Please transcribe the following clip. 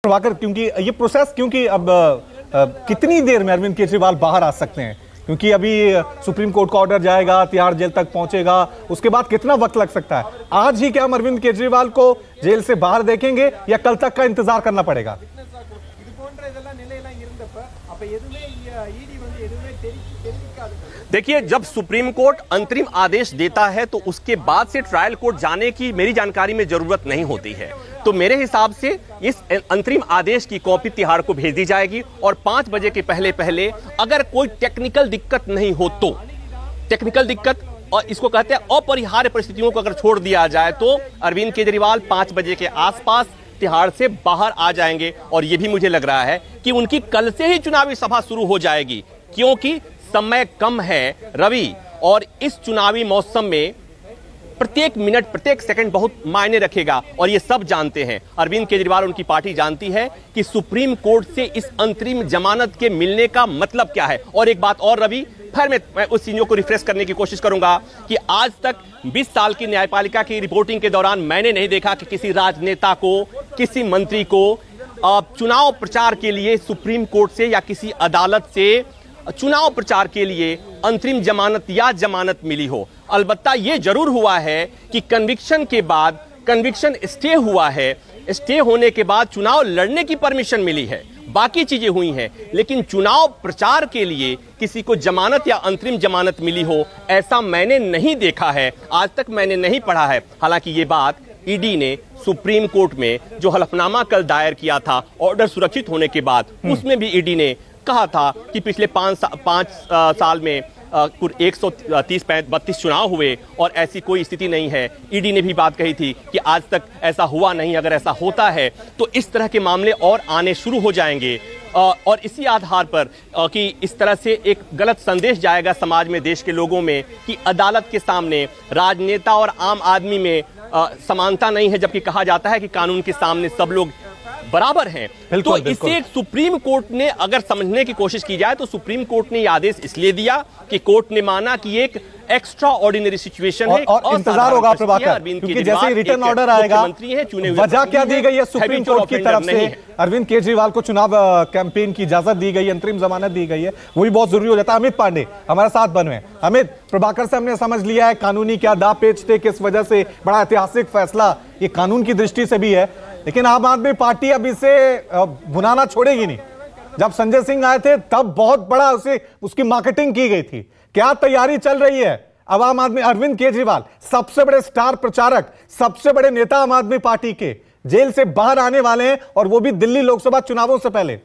प्रभाकर, क्योंकि ये प्रोसेस अब कितनी देर में अरविंद केजरीवाल बाहर आ सकते हैं? क्योंकि अभी सुप्रीम कोर्ट का ऑर्डर जाएगा, तिहाड़ जेल तक पहुंचेगा, उसके बाद कितना वक्त लग सकता है? आज ही क्या हम अरविंद केजरीवाल को जेल से बाहर देखेंगे या कल तक का इंतजार करना पड़ेगा? देखिए, जब सुप्रीम कोर्ट अंतरिम आदेश देता है तो उसके बाद से ट्रायल कोर्ट जाने की मेरी जानकारी में जरूरत नहीं होती है। तो मेरे हिसाब से इस अंतरिम आदेश की कॉपी तिहाड़ को भेज दी जाएगी और 5 बजे के पहले पहले अगर कोई टेक्निकल दिक्कत नहीं हो तो, टेक्निकल दिक्कत और इसको कहते हैं अपरिहार्य परिस्थितियों को अगर छोड़ दिया जाए तो अरविंद केजरीवाल 5 बजे के आसपास तिहाड़ से बाहर आ जाएंगे। और यह भी मुझे लग रहा है कि उनकी कल से ही चुनावी सभा शुरू हो जाएगी, क्योंकि समय कम है रवि, और इस चुनावी मौसम में प्रत्येक मिनट प्रत्येक सेकंड बहुत मायने रखेगा। और ये सब जानते हैं, अरविंद केजरीवाल, उनकी पार्टी जानती है कि सुप्रीम कोर्ट से इस अंतरिम जमानत के मिलने का मतलब क्या है। और एक बात और रवि, फिर मैं उस चीजों को रिफ्रेश करने की कोशिश करूंगा कि आज तक 20 साल की न्यायपालिका की रिपोर्टिंग के दौरान मैंने नहीं देखा कि किसी राजनेता को, किसी मंत्री को चुनाव प्रचार के लिए सुप्रीम कोर्ट से या किसी अदालत से चुनाव प्रचार के लिए अंतरिम जमानत या जमानत मिली हो। अलबत्ता यह जरूर हुआ है कि कन्विक्शन के बाद कन्विक्शन स्टे हुआ है, स्टे होने के बाद चुनाव लड़ने की परमिशन मिली है, बाकी चीजें हुई हैं, लेकिन चुनाव प्रचार के लिए किसी को जमानत या अंतरिम जमानत मिली हो ऐसा मैंने नहीं देखा है, आज तक मैंने नहीं पढ़ा है। हालांकि ये बात ईडी ने सुप्रीम कोर्ट में जो हलफनामा कल दायर किया था ऑर्डर सुरक्षित होने के बाद, उसमें भी ईडी ने कहा था कि पिछले 5 साल में कुल 130-32 चुनाव हुए और ऐसी कोई स्थिति नहीं है। ईडी ने भी बात कही थी कि आज तक ऐसा हुआ नहीं, अगर ऐसा होता है तो इस तरह के मामले और आने शुरू हो जाएंगे। और इसी आधार पर कि इस तरह से एक गलत संदेश जाएगा समाज में, देश के लोगों में, कि अदालत के सामने राजनेता और आम आदमी में समानता नहीं है, जबकि कहा जाता है कि कानून के सामने सब लोग बराबर हैं। तो इसे सुप्रीम कोर्ट ने अगर समझने की कोशिश की जाए तो सुप्रीम कोर्ट ने यह आदेश इसलिए दिया कि कोर्ट ने माना कि एक एक्स्ट्रा ऑर्डिनरी सिचुएशन है और इंतजार होगा प्रभाकर, क्योंकि जैसे रिटर्न ऑर्डर आएगा, वजह क्या दी गई है सुप्रीम कोर्ट की तरफ से, अरविंद केजरीवाल को चुनाव कैंपेन की इजाजत दी गई है, अंतरिम जमानत दी गई है, वो भी बहुत जरूरी हो जाता है। अमित पांडे हमारे साथ बने। अमित, प्रभाकर से हमने समझ लिया है कानूनी क्या दापेच थे, किस वजह से बड़ा ऐतिहासिक फैसला ये कानून की दृष्टि से भी है, लेकिन आम आदमी पार्टी अब इसे भुनाना छोड़ेगी नहीं। जब संजय सिंह आए थे तब बहुत बड़ा उसकी मार्केटिंग की गई थी। क्या तैयारी चल रही है अब आम आदमी? अरविंद केजरीवाल सबसे बड़े स्टार प्रचारक, सबसे बड़े नेता आम आदमी पार्टी के, जेल से बाहर आने वाले हैं, और वो भी दिल्ली लोकसभा चुनावों से पहले।